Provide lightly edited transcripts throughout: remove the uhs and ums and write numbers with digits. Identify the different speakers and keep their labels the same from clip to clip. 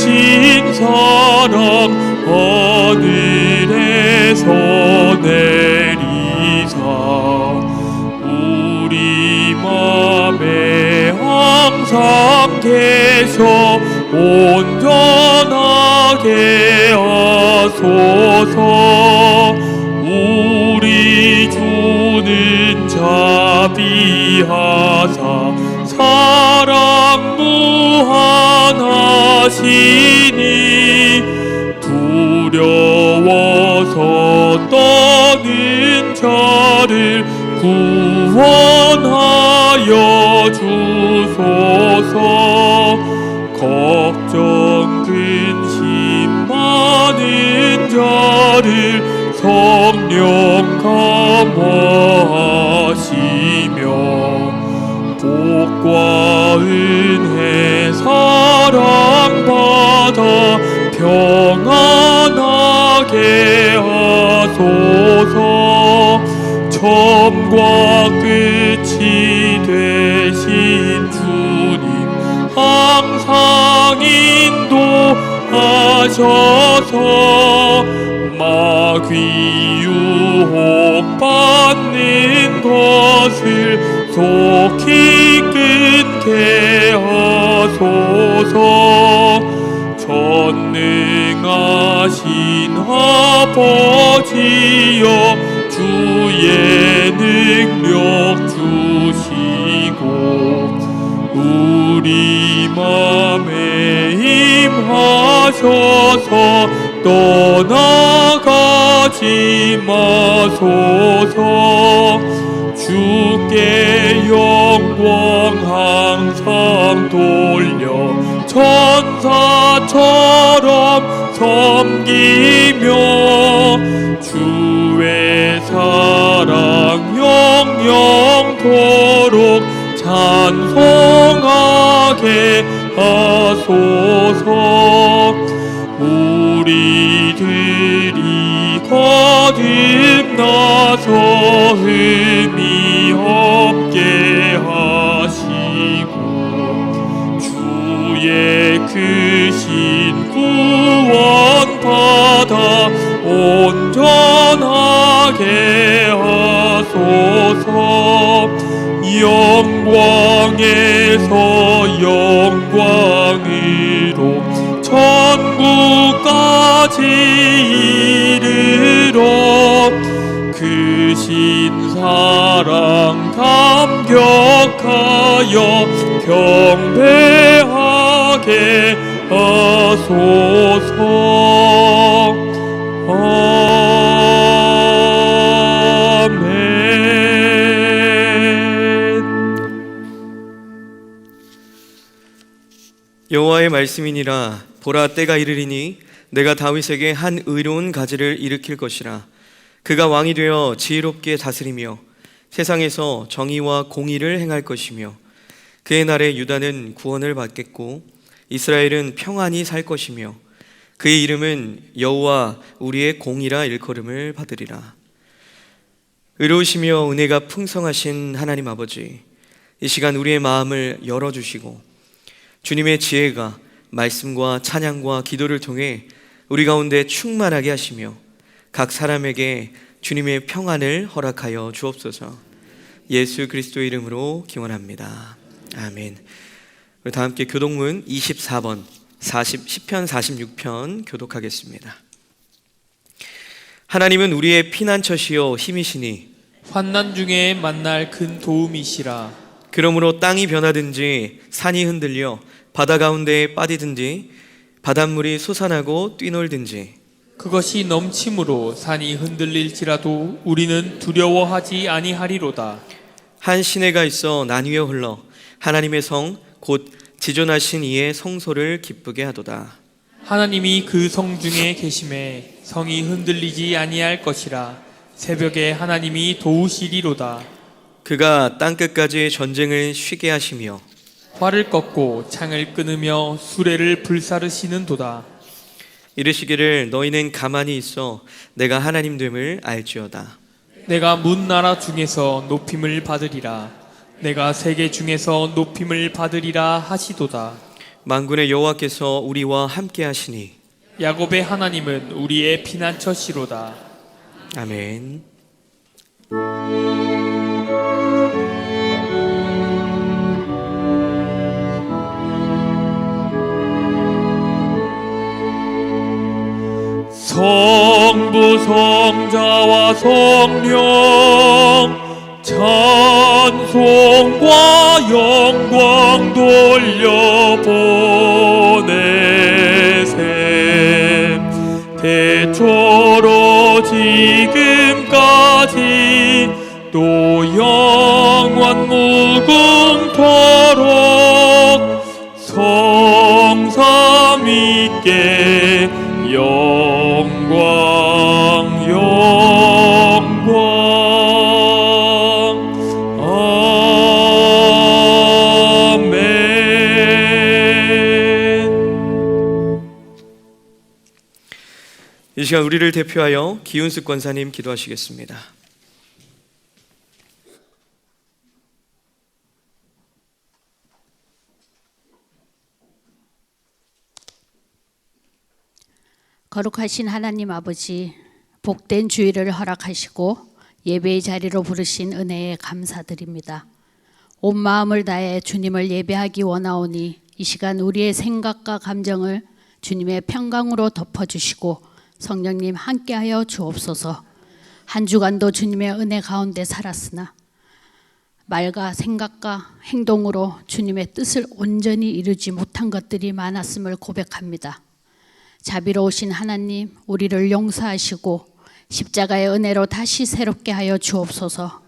Speaker 1: 크신 사랑 하늘에서 내리사 우리 맘에 항상 계셔 온전하게 하소서. 우리 주는 자비하사 사랑 무한하시니 두려워서 떠는 자를 구원하여 주소서. 걱정 근심 많은 자를 성령 감화하시며 복과 은혜 사랑받아 평안하게 하소서. 처음과 끝이 되신 주님 항상 인도하셔서 마귀 유혹받는 것을 속히 끊게 하소서. 전능하신 아버지여 주의 능력 주시고 우리 맘에 임하셔서 떠나가지 마소서. 주께 영광 항상 돌려 천사처럼 섬기며 주의 사랑 영영토록 찬송하게 하소서. 우리들이 거듭나서 흠이 없게 하시고 주의 크신 구원 받아 온전하게 하소서. 영광에서 영광으로 천국까지 이르러 크신 사랑 감격하여 경배하게 하소서.
Speaker 2: 여호와의 말씀이니라. 보라, 때가 이르리니 내가 다윗에게 한 의로운 가지를 일으킬 것이라. 그가 왕이 되어 지혜롭게 다스리며 세상에서 정의와 공의를 행할 것이며 그의 날에 유다는 구원을 받겠고 이스라엘은 평안히 살 것이며 그의 이름은 여호와 우리의 공이라 일컬음을 받으리라. 의로우시며 은혜가 풍성하신 하나님 아버지, 이 시간 우리의 마음을 열어주시고 주님의 지혜가 말씀과 찬양과 기도를 통해 우리 가운데 충만하게 하시며 각 사람에게 주님의 평안을 허락하여 주옵소서. 예수 그리스도의 이름으로 기원합니다. 아멘. 우리 다 함께 교독문 24번 10편 46편 교독하겠습니다. 하나님은 우리의 피난처시요 힘이시니
Speaker 3: 환난 중에 만날 큰 도움이시라.
Speaker 2: 그러므로 땅이 변하든지 산이 흔들려 바다 가운데에 빠지든지 바닷물이 솟아나고 뛰놀든지
Speaker 3: 그것이 넘침으로 산이 흔들릴지라도 우리는 두려워하지 아니하리로다.
Speaker 2: 한 시내가 있어 난 위에 흘러 하나님의 성 곧 지존하신 이의 성소를 기쁘게 하도다.
Speaker 3: 하나님이 그 성 중에 계심에 성이 흔들리지 아니할 것이라. 새벽에 하나님이 도우시리로다.
Speaker 2: 그가 땅끝까지 전쟁을 쉬게 하시며
Speaker 3: 활을 꺾고 창을 끊으며 수레를 불사르시는도다.
Speaker 2: 이르시기를 너희는 가만히 있어 내가 하나님 됨을 알지어다.
Speaker 3: 내가 문 나라 중에서 높임을 받으리라. 내가 세계 중에서 높임을 받으리라 하시도다.
Speaker 2: 만군의 여호와께서 우리와 함께 하시니
Speaker 3: 야곱의 하나님은 우리의 피난처시로다.
Speaker 2: 아멘.
Speaker 1: 성부 성자와 성령 찬송과 영광 돌려보내세 대초로 지금까지 또 영원 무궁토록 성삼위께 영광 영광 아멘.
Speaker 2: 이 시간 우리를 대표하여 기운숙 권사님 기도하시겠습니다.
Speaker 4: 거룩하신 하나님 아버지, 복된 주일을 허락하시고 예배의 자리로 부르신 은혜에 감사드립니다. 온 마음을 다해 주님을 예배하기 원하오니 이 시간 우리의 생각과 감정을 주님의 평강으로 덮어주시고 성령님 함께하여 주옵소서. 한 주간도 주님의 은혜 가운데 살았으나 말과 생각과 행동으로 주님의 뜻을 온전히 이루지 못한 것들이 많았음을 고백합니다. 자비로우신 하나님, 우리를 용서하시고 십자가의 은혜로 다시 새롭게 하여 주옵소서.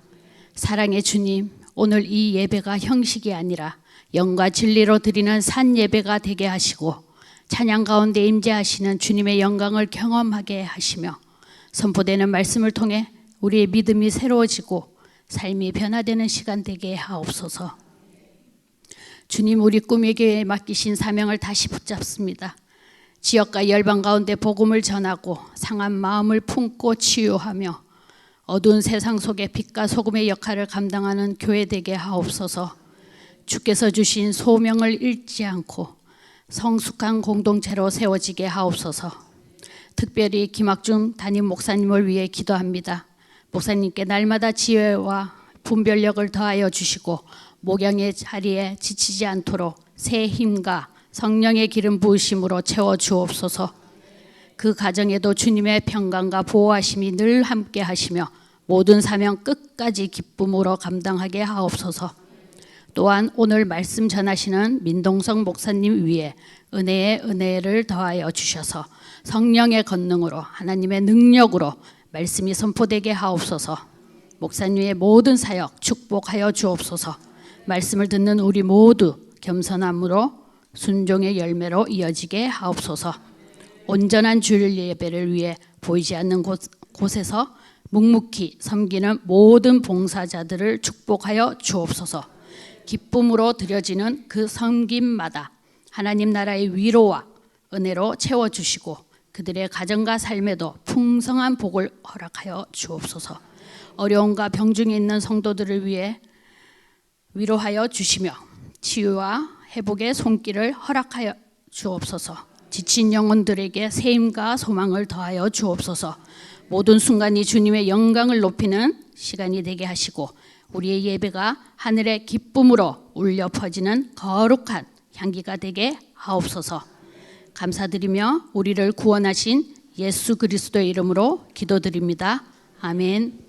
Speaker 4: 사랑의 주님, 오늘 이 예배가 형식이 아니라 영과 진리로 드리는 산 예배가 되게 하시고 찬양 가운데 임재하시는 주님의 영광을 경험하게 하시며 선포되는 말씀을 통해 우리의 믿음이 새로워지고 삶이 변화되는 시간 되게 하옵소서. 주님, 우리 꿈의 교회에 맡기신 사명을 다시 붙잡습니다. 지역과 열방 가운데 복음을 전하고 상한 마음을 품고 치유하며 어두운 세상 속에 빛과 소금의 역할을 감당하는 교회 되게 하옵소서. 주께서 주신 소명을 잃지 않고 성숙한 공동체로 세워지게 하옵소서. 특별히 김학중 담임 목사님을 위해 기도합니다. 목사님께 날마다 지혜와 분별력을 더하여 주시고 목양의 자리에 지치지 않도록 새 힘과 성령의 기름 부으심으로 채워 주옵소서. 그 가정에도 주님의 평강과 보호하심이 늘 함께 하시며 모든 사명 끝까지 기쁨으로 감당하게 하옵소서. 또한 오늘 말씀 전하시는 민동성 목사님 위에 은혜의 은혜를 더하여 주셔서 성령의 권능으로 하나님의 능력으로 말씀이 선포되게 하옵소서. 목사님의 모든 사역 축복하여 주옵소서. 말씀을 듣는 우리 모두 겸손함으로 순종의 열매로 이어지게 하옵소서. 온전한 주일 예배를 위해 보이지 않는 곳에서 묵묵히 섬기는 모든 봉사자들을 축복하여 주옵소서. 기쁨으로 드려지는 그 섬김마다 하나님 나라의 위로와 은혜로 채워주시고 그들의 가정과 삶에도 풍성한 복을 허락하여 주옵소서. 어려움과 병중에 있는 성도들을 위해 위로하여 주시며 치유와 회복의 손길을 허락하여 주옵소서. 지친 영혼들에게 새 힘과 소망을 더하여 주옵소서. 모든 순간이 주님의 영광을 높이는 시간이 되게 하시고 우리의 예배가 하늘의 기쁨으로 울려 퍼지는 거룩한 향기가 되게 하옵소서. 감사드리며 우리를 구원하신 예수 그리스도의 이름으로 기도드립니다. 아멘.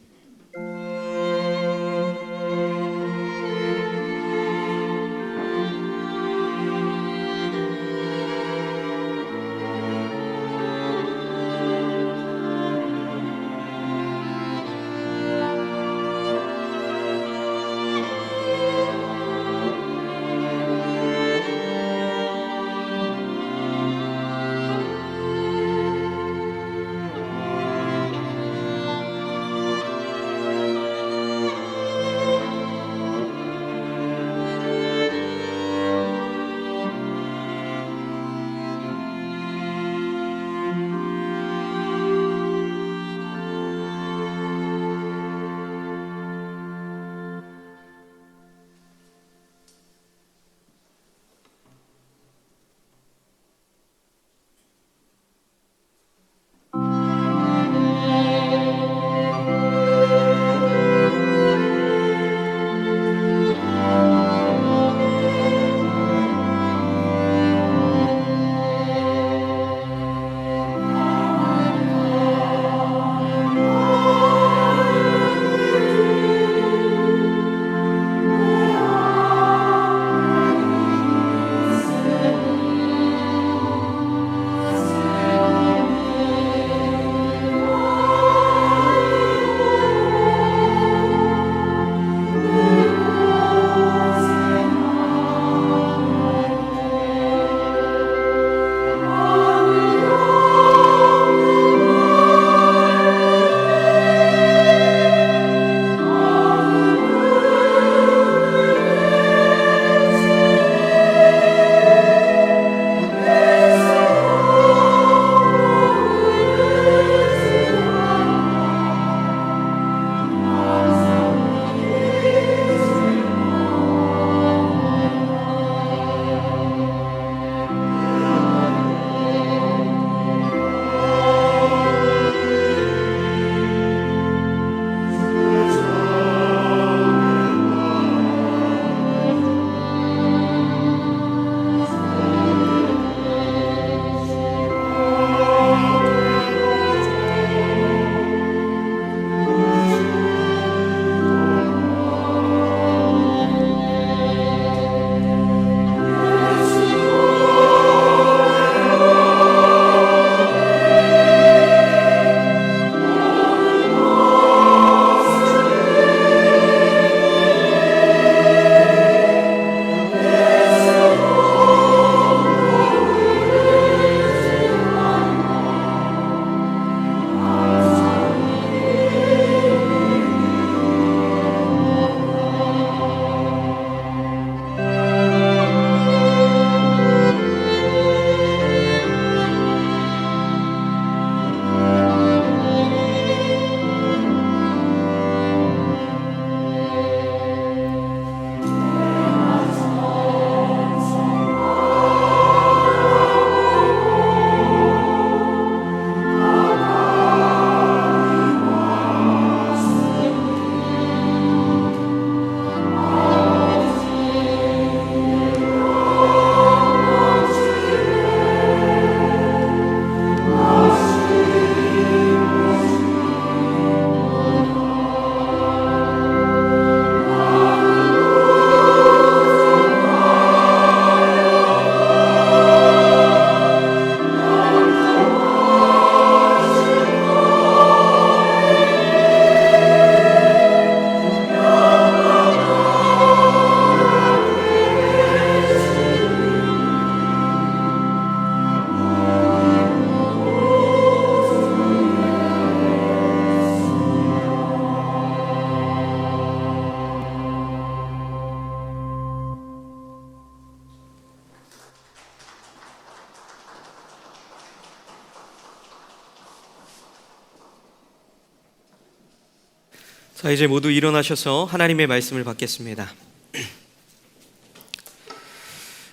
Speaker 2: 자, 이제 모두 일어나셔서 하나님의 말씀을 받겠습니다.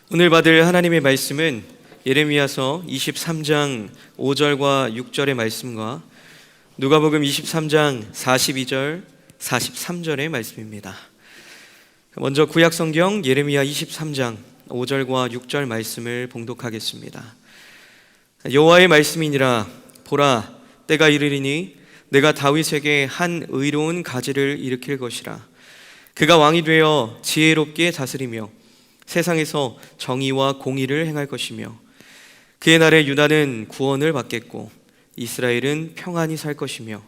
Speaker 2: 오늘 받을 하나님의 말씀은 예레미야서 23장 5절과 6절의 말씀과 누가복음 23장 42절, 43절의 말씀입니다. 먼저 구약 성경 예레미야 23장 5절과 6절 말씀을 봉독하겠습니다. 여호와의 말씀이니라. 보라, 때가 이르리니 내가 다윗에게 한 의로운 가지를 일으킬 것이라. 그가 왕이 되어 지혜롭게 다스리며 세상에서 정의와 공의를 행할 것이며 그의 날에 유다는 구원을 받겠고 이스라엘은 평안히 살 것이며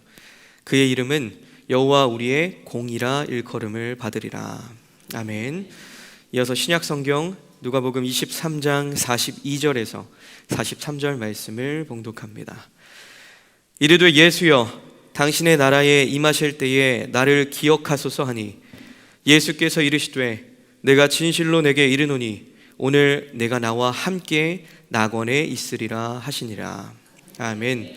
Speaker 2: 그의 이름은 여호와 우리의 공이라 일컬음을 받으리라. 아멘. 이어서 신약 성경 누가복음 23장 42절에서 43절 말씀을 봉독합니다. 이르되 예수여, 당신의 나라에 임하실 때에 나를 기억하소서 하니 예수께서 이르시되 내가 진실로 내게 이르노니 오늘 내가 나와 함께 낙원에 있으리라 하시니라. 아멘.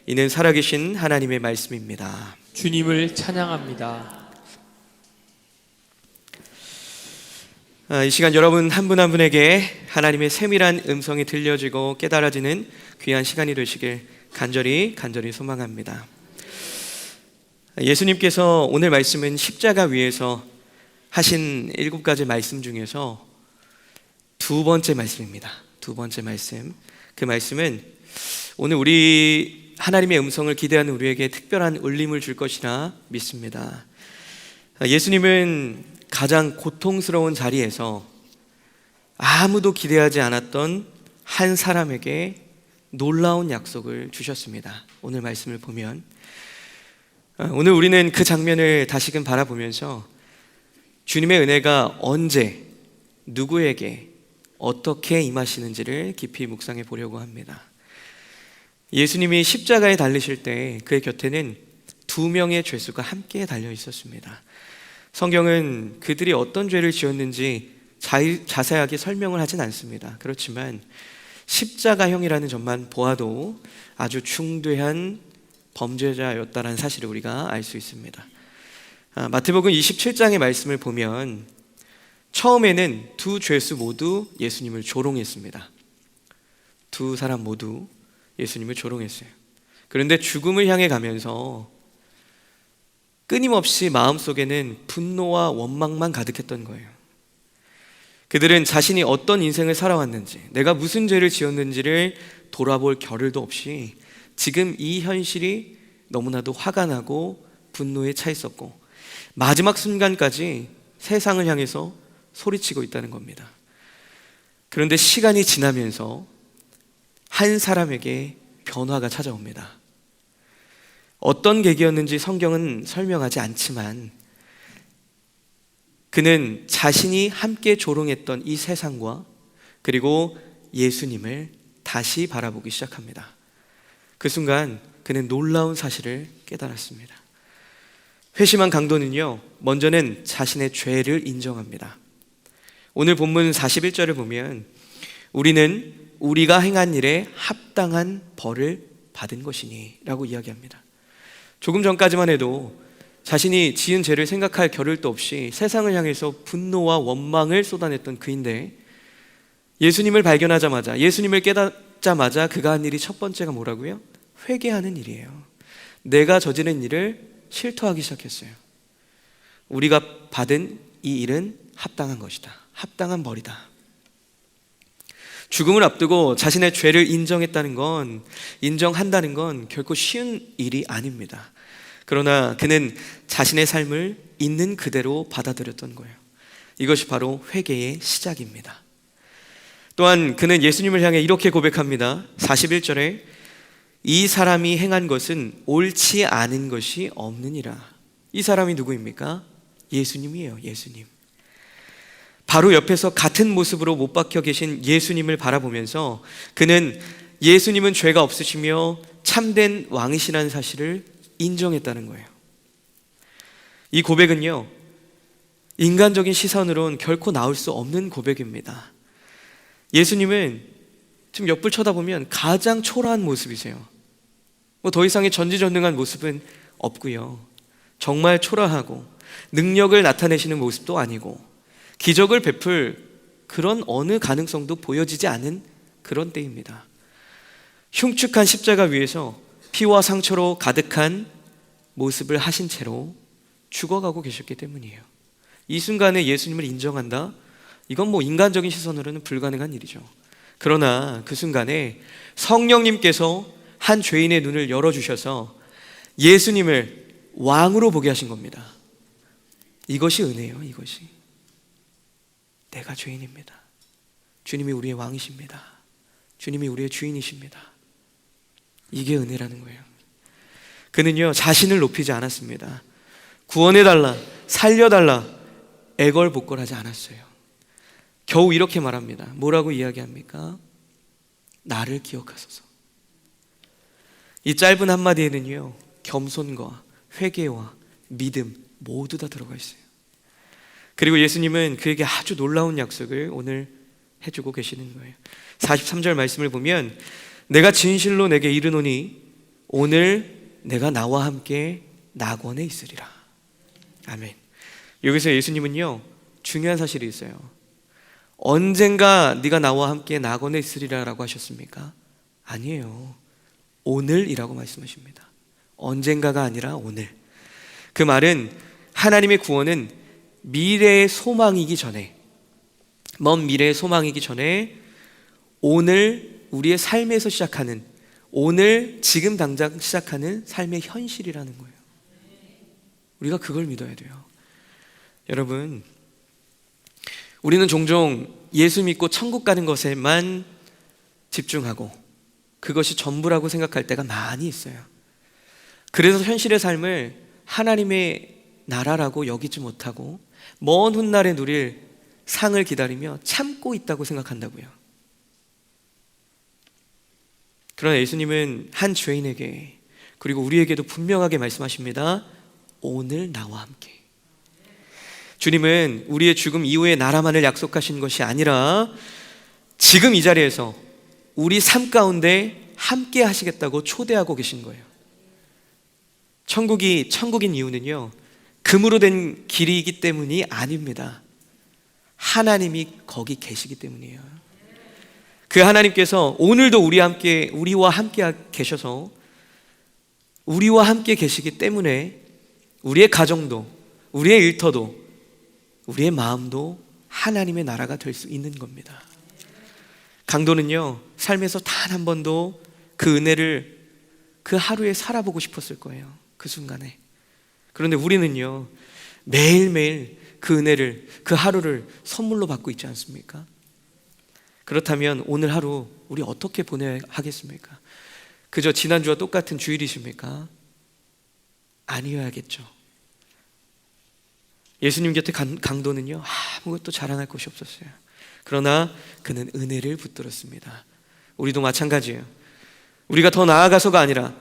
Speaker 2: 이는 살아계신 하나님의 말씀입니다.
Speaker 3: 주님을 찬양합니다.
Speaker 2: 이 시간 여러분 한 분 한 분에게 하나님의 세밀한 음성이 들려지고 깨달아지는 귀한 시간이 되시길 간절히 소망합니다. 예수님께서 오늘 말씀은 십자가 위에서 하신 7가지 말씀 중에서 두 번째 말씀입니다. 두 번째 말씀. 그 말씀은 오늘 우리 하나님의 음성을 기대하는 우리에게 특별한 울림을 줄 것이라 믿습니다. 예수님은 가장 고통스러운 자리에서 아무도 기대하지 않았던 한 사람에게 놀라운 약속을 주셨습니다. 오늘 말씀을 보면 오늘 우리는 그 장면을 다시금 바라보면서 주님의 은혜가 언제 누구에게 어떻게 임하시는지를 깊이 묵상해 보려고 합니다. 예수님이 십자가에 달리실 때 그의 곁에는 2명의 죄수가 함께 달려 있었습니다. 성경은 그들이 어떤 죄를 지었는지 자세하게 설명을 하진 않습니다. 그렇지만 십자가형이라는 점만 보아도 아주 중대한 범죄자였다는 사실을 우리가 알 수 있습니다. 마태복음 27장의 말씀을 보면 처음에는 두 죄수 모두 예수님을 조롱했습니다. 두 사람 모두 예수님을 조롱했어요. 그런데 죽음을 향해 가면서 끊임없이 마음속에는 분노와 원망만 가득했던 거예요. 그들은 자신이 어떤 인생을 살아왔는지, 내가 무슨 죄를 지었는지를 돌아볼 겨를도 없이 지금 이 현실이 너무나도 화가 나고 분노에 차 있었고 마지막 순간까지 세상을 향해서 소리치고 있다는 겁니다. 그런데 시간이 지나면서 한 사람에게 변화가 찾아옵니다. 어떤 계기였는지 성경은 설명하지 않지만 그는 자신이 함께 조롱했던 이 세상과 그리고 예수님을 다시 바라보기 시작합니다. 그 순간 그는 놀라운 사실을 깨달았습니다. 회심한 강도는요, 먼저는 자신의 죄를 인정합니다. 오늘 본문 41절을 보면 우리는 우리가 행한 일에 합당한 벌을 받은 것이니 라고 이야기합니다. 조금 전까지만 해도 자신이 지은 죄를 생각할 겨를도 없이 세상을 향해서 분노와 원망을 쏟아냈던 그인데 예수님을 발견하자마자, 예수님을 깨닫자마자 그가 한 일이 첫 번째가 뭐라고요? 회개하는 일이에요. 내가 저지른 일을 실토하기 시작했어요. 우리가 받은 이 일은 합당한 것이다. 합당한 벌이다. 죽음을 앞두고 자신의 죄를 인정한다는 건 결코 쉬운 일이 아닙니다. 그러나 그는 자신의 삶을 있는 그대로 받아들였던 거예요. 이것이 바로 회개의 시작입니다. 또한 그는 예수님을 향해 이렇게 고백합니다. 41절에 이 사람이 행한 것은 옳지 않은 것이 없느니라. 이 사람이 누구입니까? 예수님이에요. 예수님. 바로 옆에서 같은 모습으로 못 박혀 계신 예수님을 바라보면서 그는 예수님은 죄가 없으시며 참된 왕이시라는 사실을 인정했다는 거예요. 이 고백은요, 인간적인 시선으론 결코 나올 수 없는 고백입니다. 예수님은 지금 옆을 쳐다보면 가장 초라한 모습이세요. 더 이상의 전지전능한 모습은 없고요. 정말 초라하고 능력을 나타내시는 모습도 아니고 기적을 베풀 그런 어느 가능성도 보여지지 않은 그런 때입니다. 흉측한 십자가 위에서 피와 상처로 가득한 모습을 하신 채로 죽어가고 계셨기 때문이에요. 이 순간에 예수님을 인정한다? 이건 뭐 인간적인 시선으로는 불가능한 일이죠. 그러나 그 순간에 성령님께서 한 죄인의 눈을 열어주셔서 예수님을 왕으로 보게 하신 겁니다. 이것이 은혜예요. 이것이. 내가 죄인입니다. 주님이 우리의 왕이십니다. 주님이 우리의 주인이십니다. 이게 은혜라는 거예요. 그는요, 자신을 높이지 않았습니다. 구원해달라, 살려달라, 애걸복걸하지 않았어요. 겨우 이렇게 말합니다. 뭐라고 이야기합니까? 나를 기억하소서. 이 짧은 한마디에는요, 겸손과 회개와 믿음 모두 다 들어가 있어요. 그리고 예수님은 그에게 아주 놀라운 약속을 오늘 해주고 계시는 거예요. 43절 말씀을 보면 내가 진실로 내게 이르노니 오늘 내가 나와 함께 낙원에 있으리라. 아멘. 여기서 예수님은요, 중요한 사실이 있어요. 언젠가 네가 나와 함께 낙원에 있으리라 라고 하셨습니까? 아니에요. 오늘이라고 말씀하십니다. 언젠가가 아니라 오늘. 그 말은 하나님의 구원은 미래의 소망이기 전에, 먼 미래의 소망이기 전에 오늘 우리의 삶에서 시작하는, 오늘 지금 당장 시작하는 삶의 현실이라는 거예요. 우리가 그걸 믿어야 돼요. 여러분, 우리는 종종 예수 믿고 천국 가는 것에만 집중하고 그것이 전부라고 생각할 때가 많이 있어요. 그래서 현실의 삶을 하나님의 나라라고 여기지 못하고 먼 훗날에 누릴 상을 기다리며 참고 있다고 생각한다고요. 그러나 예수님은 한 죄인에게, 그리고 우리에게도 분명하게 말씀하십니다. 오늘 나와 함께. 주님은 우리의 죽음 이후의 나라만을 약속하신 것이 아니라 지금 이 자리에서 우리 삶 가운데 함께 하시겠다고 초대하고 계신 거예요. 천국이 천국인 이유는요, 금으로 된 길이기 때문이 아닙니다. 하나님이 거기 계시기 때문이에요. 그 하나님께서 오늘도 우리와 함께 계셔서 우리와 함께 계시기 때문에 우리의 가정도, 우리의 일터도, 우리의 마음도 하나님의 나라가 될 수 있는 겁니다. 강도는요, 삶에서 단 한 번도 그 은혜를 그 하루에 살아보고 싶었을 거예요. 그 순간에. 그런데 우리는요, 매일매일 그 은혜를, 그 하루를 선물로 받고 있지 않습니까? 그렇다면 오늘 하루 우리 어떻게 보내야 하겠습니까? 그저 지난주와 똑같은 주일이십니까? 아니어야겠죠. 예수님 곁에 강도는요, 아무것도 자랑할 것이 없었어요. 그러나 그는 은혜를 붙들었습니다. 우리도 마찬가지예요. 우리가 더 나아가서가 아니라,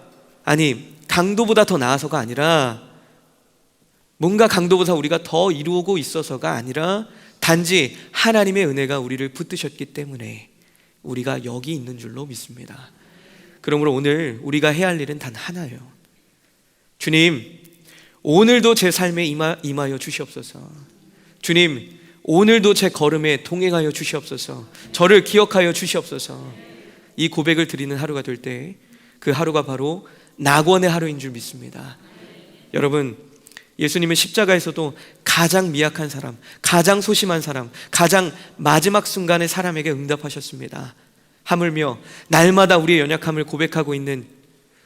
Speaker 2: 강도보다 더 나아서가 아니라, 뭔가 강도보다 우리가 더 이루고 있어서가 아니라 단지 하나님의 은혜가 우리를 붙드셨기 때문에 우리가 여기 있는 줄로 믿습니다. 그러므로 오늘 우리가 해야 할 일은 단 하나예요. 주님, 오늘도 제 삶에 임하여 주시옵소서. 주님, 오늘도 제 걸음에 동행하여 주시옵소서. 저를 기억하여 주시옵소서. 이 고백을 드리는 하루가 될 때 그 하루가 바로 낙원의 하루인 줄 믿습니다. 여러분, 예수님은 십자가에서도 가장 미약한 사람, 가장 소심한 사람, 가장 마지막 순간의 사람에게 응답하셨습니다. 하물며 날마다 우리의 연약함을 고백하고 있는,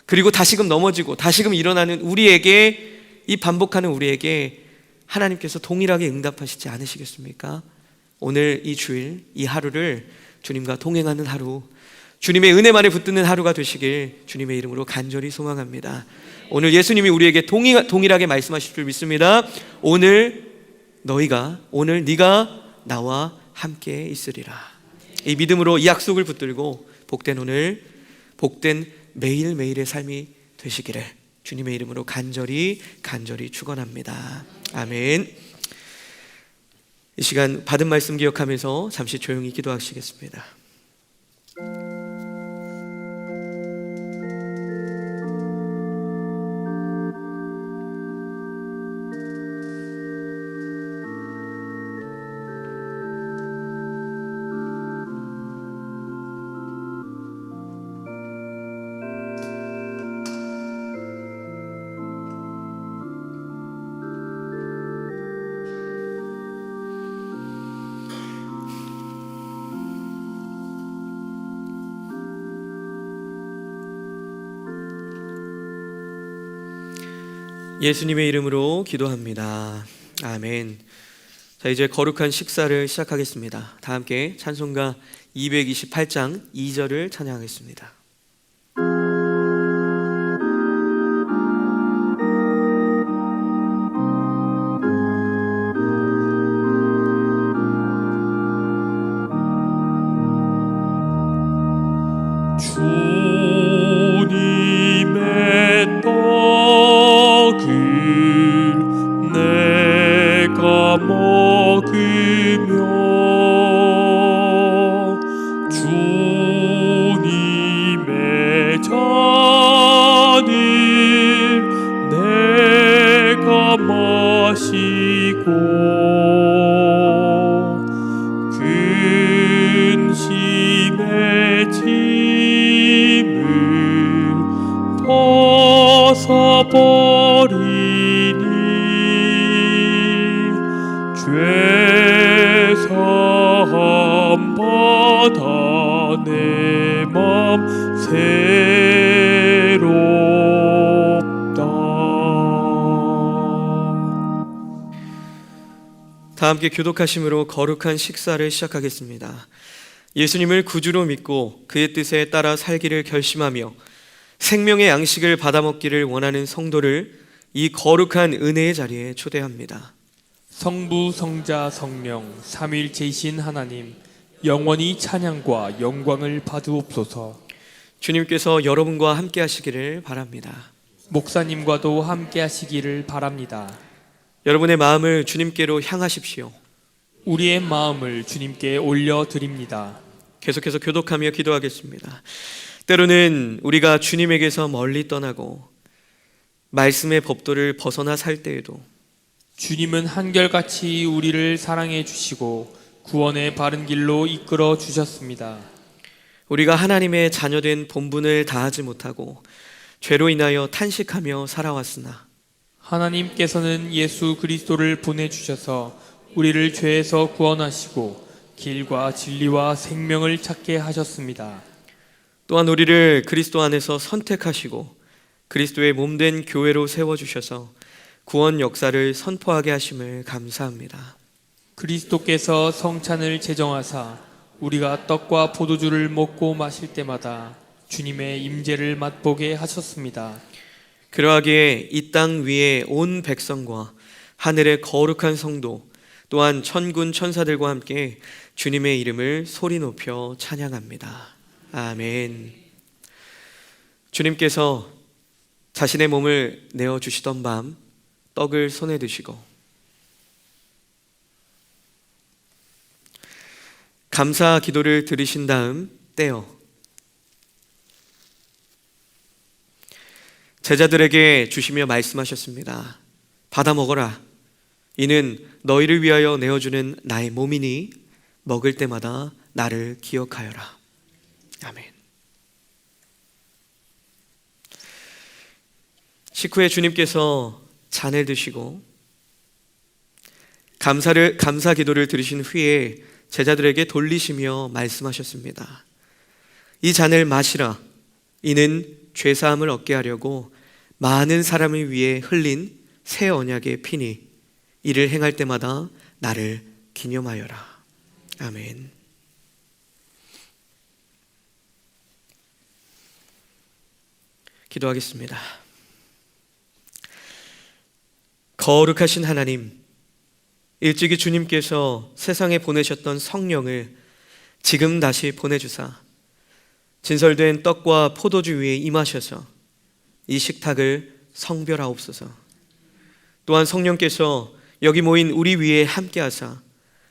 Speaker 2: 그리고 다시금 넘어지고 다시금 일어나는 우리에게, 이 반복하는 우리에게 하나님께서 동일하게 응답하시지 않으시겠습니까? 오늘 이 주일, 이 하루를 주님과 동행하는 하루, 주님의 은혜만에 붙드는 하루가 되시길 주님의 이름으로 간절히 소망합니다. 오늘 예수님이 우리에게 동일하게 말씀하실 줄 믿습니다. 오늘 네가 나와 함께 있으리라. 이 믿음으로 이 약속을 붙들고 복된 오늘, 복된 매일매일의 삶이 되시기를 주님의 이름으로 간절히 축원합니다. 아멘. 이 시간 받은 말씀 기억하면서 잠시 조용히 기도하시겠습니다. 예수님의 이름으로 기도합니다. 아멘. 자, 이제 거룩한 식사를 시작하겠습니다. 다 함께 찬송가 228장 2절을 찬양하겠습니다.
Speaker 1: 주님의 떡을 내가 먹으며 주님의 잔을 내가 마시고 근심의 짐을 벗어버리니 죄사함 받아 내 맘 새롭다.
Speaker 2: 다 함께 교독하심으로 거룩한 식사를 시작하겠습니다. 예수님을 구주로 믿고 그의 뜻에 따라 살기를 결심하며 생명의 양식을 받아 먹기를 원하는 성도를 이 거룩한 은혜의 자리에 초대합니다.
Speaker 3: 성부, 성자, 성령, 삼위일체이신 하나님, 영원히 찬양과 영광을 받으옵소서.
Speaker 2: 주님께서 여러분과 함께 하시기를 바랍니다.
Speaker 3: 목사님과도 함께 하시기를 바랍니다.
Speaker 2: 여러분의 마음을 주님께로 향하십시오.
Speaker 3: 우리의 마음을 주님께 올려드립니다.
Speaker 2: 계속해서 교독하며 기도하겠습니다. 때로는 우리가 주님에게서 멀리 떠나고 말씀의 법도를 벗어나 살 때에도
Speaker 3: 주님은 한결같이 우리를 사랑해 주시고 구원의 바른 길로 이끌어 주셨습니다.
Speaker 2: 우리가 하나님의 자녀된 본분을 다하지 못하고 죄로 인하여 탄식하며 살아왔으나
Speaker 3: 하나님께서는 예수 그리스도를 보내주셔서 우리를 죄에서 구원하시고 길과 진리와 생명을 찾게 하셨습니다.
Speaker 2: 또한 우리를 그리스도 안에서 선택하시고 그리스도의 몸된 교회로 세워주셔서 구원 역사를 선포하게 하심을 감사합니다.
Speaker 3: 그리스도께서 성찬을 제정하사 우리가 떡과 포도주를 먹고 마실 때마다 주님의 임재를 맛보게 하셨습니다.
Speaker 2: 그러하기에 이 땅 위에 온 백성과 하늘의 거룩한 성도 또한 천군 천사들과 함께 주님의 이름을 소리 높여 찬양합니다. 아멘. 주님께서 자신의 몸을 내어주시던 밤 떡을 손에 드시고 감사 기도를 드리신 다음 떼어 제자들에게 주시며 말씀하셨습니다. 받아 먹어라. 이는 너희를 위하여 내어주는 나의 몸이니 먹을 때마다 나를 기억하여라. 아멘. 식후에 주님께서 잔을 드시고 감사 기도를 드리신 후에 제자들에게 돌리시며 말씀하셨습니다. 이 잔을 마시라. 이는 죄사함을 얻게 하려고 많은 사람을 위해 흘린 새 언약의 피니 이를 행할 때마다 나를 기념하여라. 아멘. 기도하겠습니다. 거룩하신 하나님, 일찍이 주님께서 세상에 보내셨던 성령을 지금 다시 보내주사 진설된 떡과 포도주 위에 임하셔서 이 식탁을 성별하옵소서. 또한 성령께서 여기 모인 우리 위에 함께하사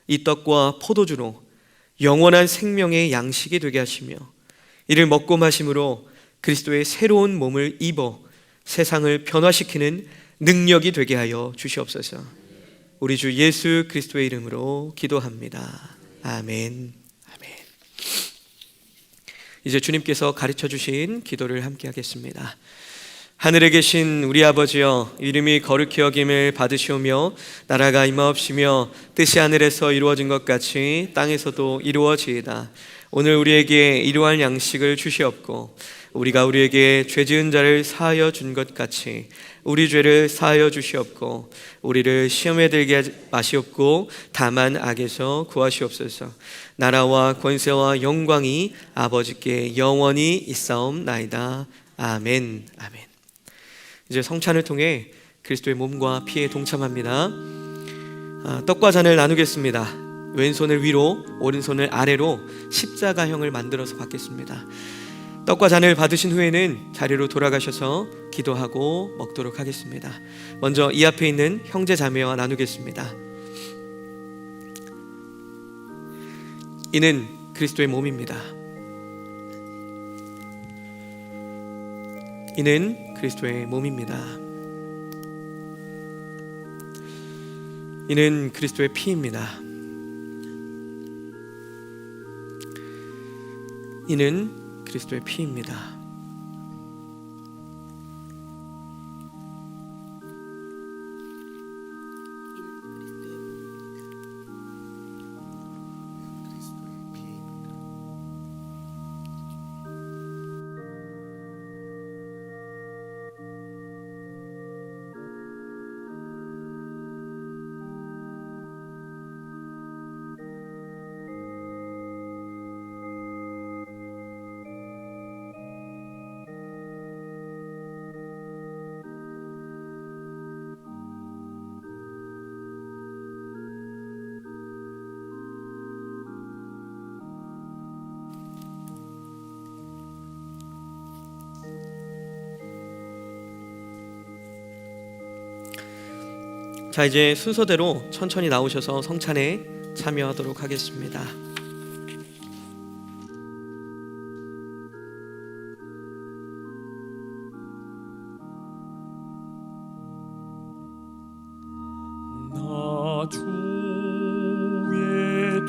Speaker 2: 이 떡과 포도주로 영원한 생명의 양식이 되게 하시며 이를 먹고 마심으로 그리스도의 새로운 몸을 입어 세상을 변화시키는 능력이 되게 하여 주시옵소서. 우리 주 예수 그리스도의 이름으로 기도합니다. 아멘. 아멘. 이제 주님께서 가르쳐 주신 기도를 함께 하겠습니다. 하늘에 계신 우리 아버지여, 이름이 거룩히 여김을 받으시오며 나라가 임하옵시며 뜻이 하늘에서 이루어진 것 같이 땅에서도 이루어지이다. 오늘 우리에게 일용할 양식을 주시옵고 우리가 우리에게 죄 지은 자를 사하여 준 것 같이 우리 죄를 사하여 주시옵고 우리를 시험에 들게 하지 마시옵고 다만 악에서 구하시옵소서. 나라와 권세와 영광이 아버지께 영원히 있사옵나이다. 아멘. 아멘. 이제 성찬을 통해 그리스도의 몸과 피에 동참합니다. 떡과 잔을 나누겠습니다. 왼손을 위로 오른손을 아래로 십자가형을 만들어서 받겠습니다. 떡과 잔을 받으신 후에는 자리로 돌아가셔서 기도하고 먹도록 하겠습니다. 먼저 이 앞에 있는 형제 자매와 나누겠습니다. 이는 그리스도의 몸입니다. 이는 그리스도의 몸입니다. 이는 그리스도의 피입니다. 이는 그리스도의 피입니다. 자, 이제 순서대로 천천히 나오셔서 성찬에 참여하도록 하겠습니다.
Speaker 1: 나 주의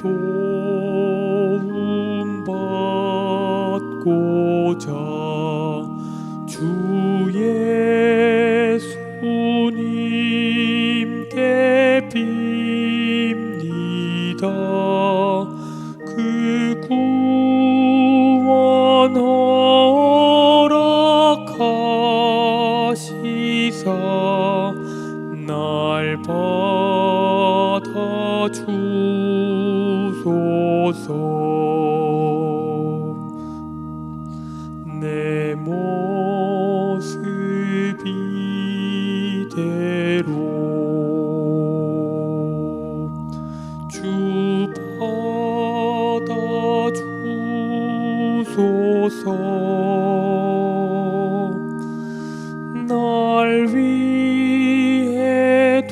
Speaker 1: 도움 받고자 주 예수님께 빕니다. 그 구원 허락하시사 날 받아 주소서. 내 모습 이대로 주 받아 주소서. 날 위해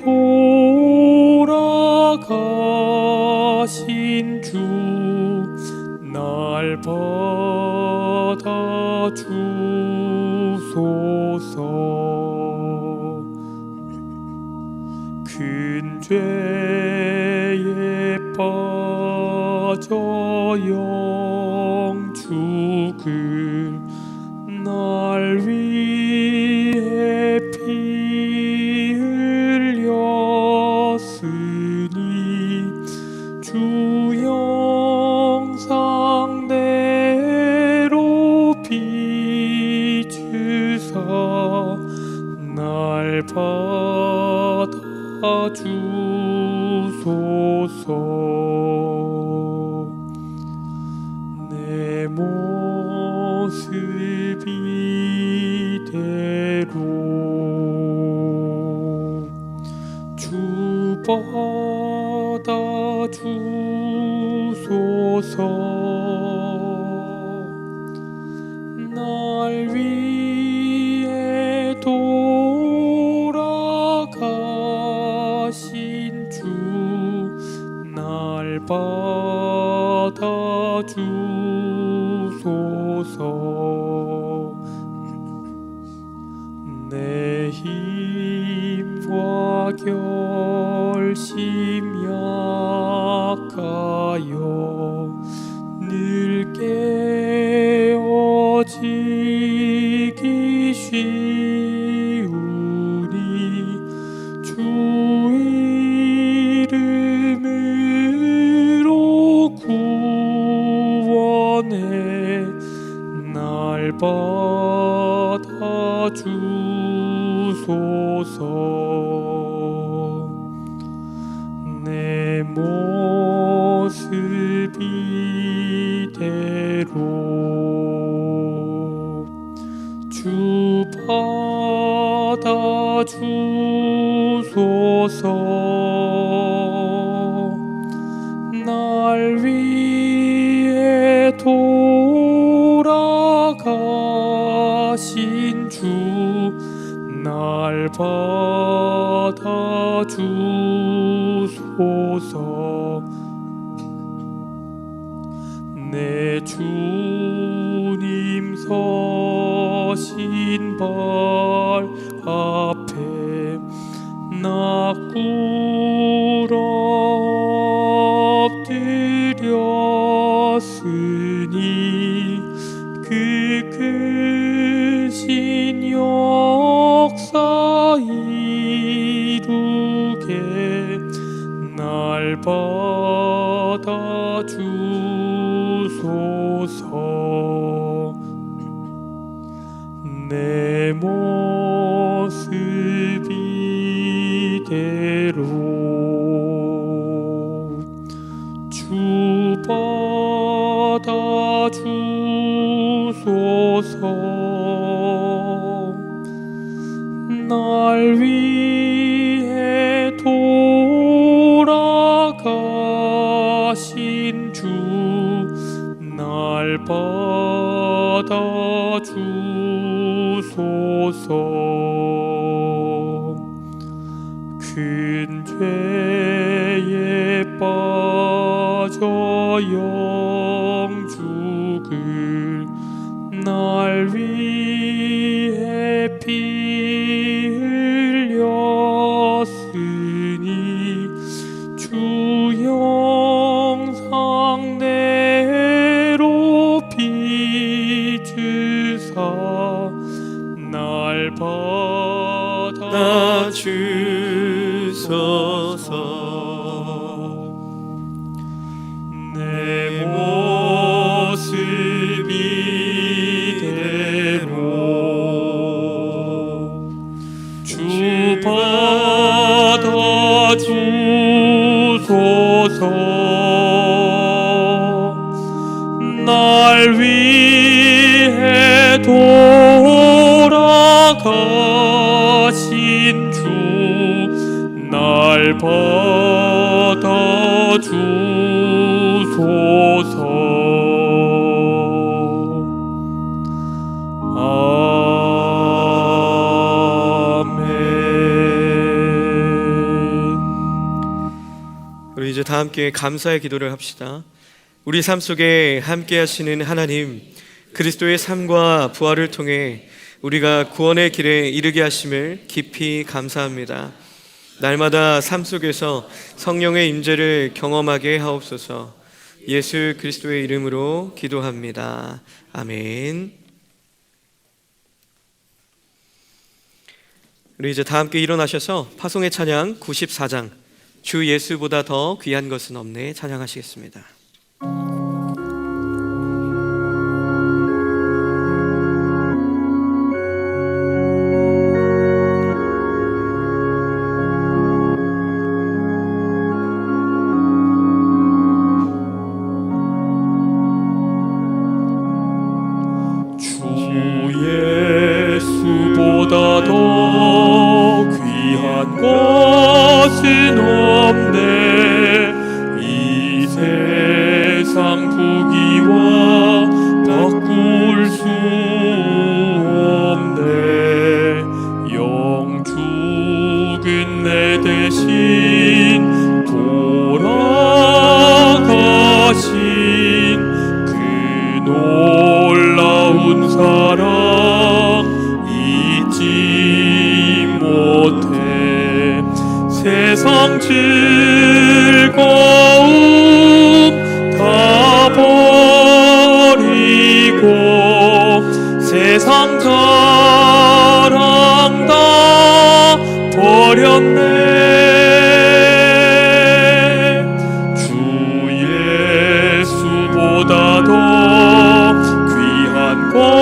Speaker 1: 돌아가신 주 날 받아 주소서. 큰 죄에 빠져 영죽을 날 위해 피 흘렸으니 주 형상대로 비추사 날 받아 주소서. 내 모습 이대로 주 받아 주소서. 날 위해 돌아가신 주 날 받아 주소서. 내 힘과 결심 약하여 늘 깨어지기 쉬우니 주 이름으로 구원 날 받아주소서. 내 모습 이대로 주 받아주소서. 날 위해 돌아가신 주 날 받아주소서. 내 주님 서신 발 앞에 나 꿇어 엎드렸으니 그 크신 역사 이루게 날 받아주소서. 내 모습 이대로 주 받아주소서. 날 위해 돌아가신 주 날 받아주소서. 큰 죄에 빠져 영죽을 날 위해 피 흘렸으니 주 영상 내로 빚으사 날 받아주소서. 내 모습 이대로 주 받아주소서. 날 위해 돌아가신 주 날 받아주소서. 아멘.
Speaker 2: 우리 이제 다 함께 감사의 기도를 합시다. 우리 삶 속에 함께 하시는 하나님, 그리스도의 삶과 부활을 통해 우리가 구원의 길에 이르게 하심을 깊이 감사합니다. 날마다 삶 속에서 성령의 임재를 경험하게 하옵소서. 예수 그리스도의 이름으로 기도합니다. 아멘. 우리 이제 다 함께 일어나셔서 파송의 찬양 94장 주 예수보다 더 귀한 것은 없네 찬양하시겠습니다.
Speaker 1: 예수보다 더 귀한 것은 없네. 이 세상 부귀와 바꿀 수 없네. 영죽은 내 대신 돌아가신 그 놀라운 사랑 잊지 못해. 세상 즐거움 다 버리고 세상 자랑 다 버렸네. 주 예수보다 더 귀한 것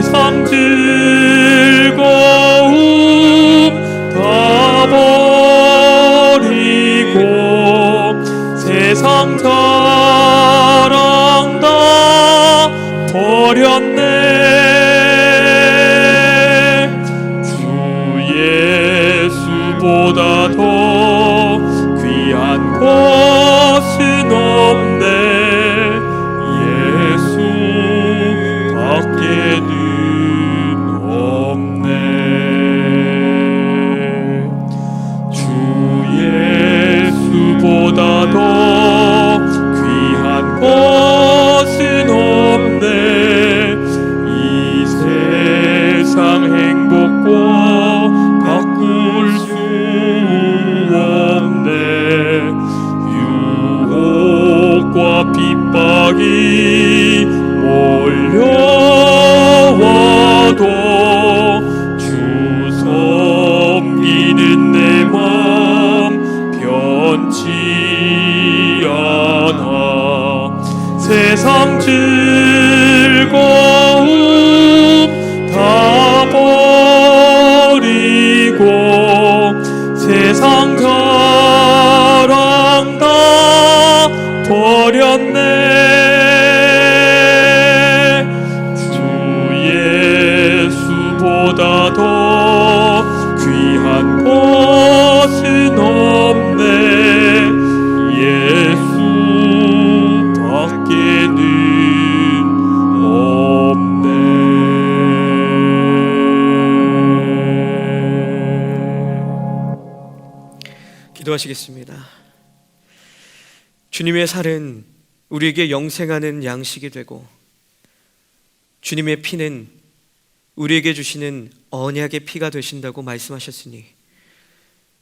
Speaker 1: 세상 즐거움 다 버리고 세상 자랑 다 버렸네. 주 예수보다 더 귀한 것은 없네. 예수밖에는 없네. 주 예수보다 더 귀한 것은 없네. 이 세상 행복과 바꿀 수 없네. 유혹과 핍박이 몰려와도 주 섬기는 내 맘 변치 않아. 세상 즐거움 다 버리고 세상 자랑 다 버렸네. 주 예수보다 더 귀한 것은 없네. 예수밖에는 없네.
Speaker 2: 기도하시겠습니다. 주님의 살은 우리에게 영생하는 양식이 되고 주님의 피는 우리에게 주시는 언약의 피가 되신다고 말씀하셨으니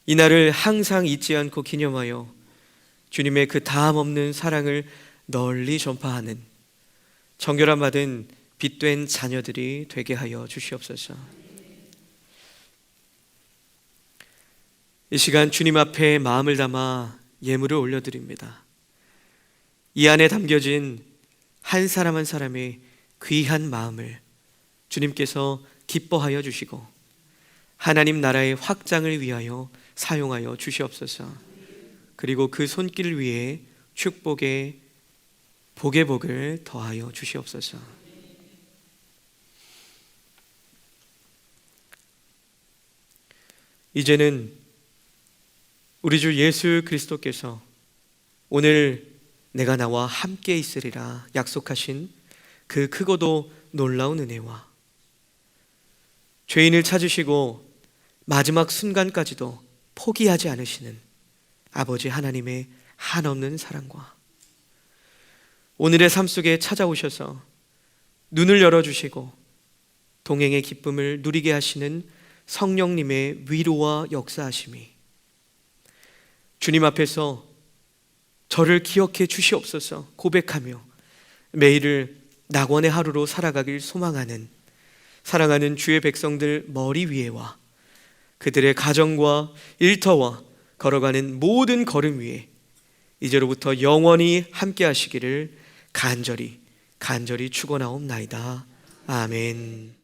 Speaker 2: 이날을 항상 잊지 않고 기념하여 주님의 그 다함없는 사랑을 널리 전파하는 정결함 받은 빛된 자녀들이 되게 하여 주시옵소서. 이 시간 주님 앞에 마음을 담아 예물을 올려드립니다. 이 안에 담겨진 한 사람 한 사람의 귀한 마음을 주님께서 기뻐하여 주시고 하나님 나라의 확장을 위하여 사용하여 주시옵소서. 그리고 그 손길 위에 축복의 복의 복을 더하여 주시옵소서. 이제는 우리 주 예수 그리스도께서 오늘 내가 나와 함께 있으리라 약속하신 그 크고도 놀라운 은혜와 죄인을 찾으시고 마지막 순간까지도 포기하지 않으시는 아버지 하나님의 한없는 사랑과 오늘의 삶 속에 찾아오셔서 눈을 열어주시고 동행의 기쁨을 누리게 하시는 성령님의 위로와 역사하심이 주님 앞에서 저를 기억해 주시옵소서 고백하며 매일을 낙원의 하루로 살아가길 소망하는 사랑하는 주의 백성들 머리 위에와 그들의 가정과 일터와 걸어가는 모든 걸음 위에 이제로부터 영원히 함께 하시기를 간절히 축원하옵나이다. 아멘.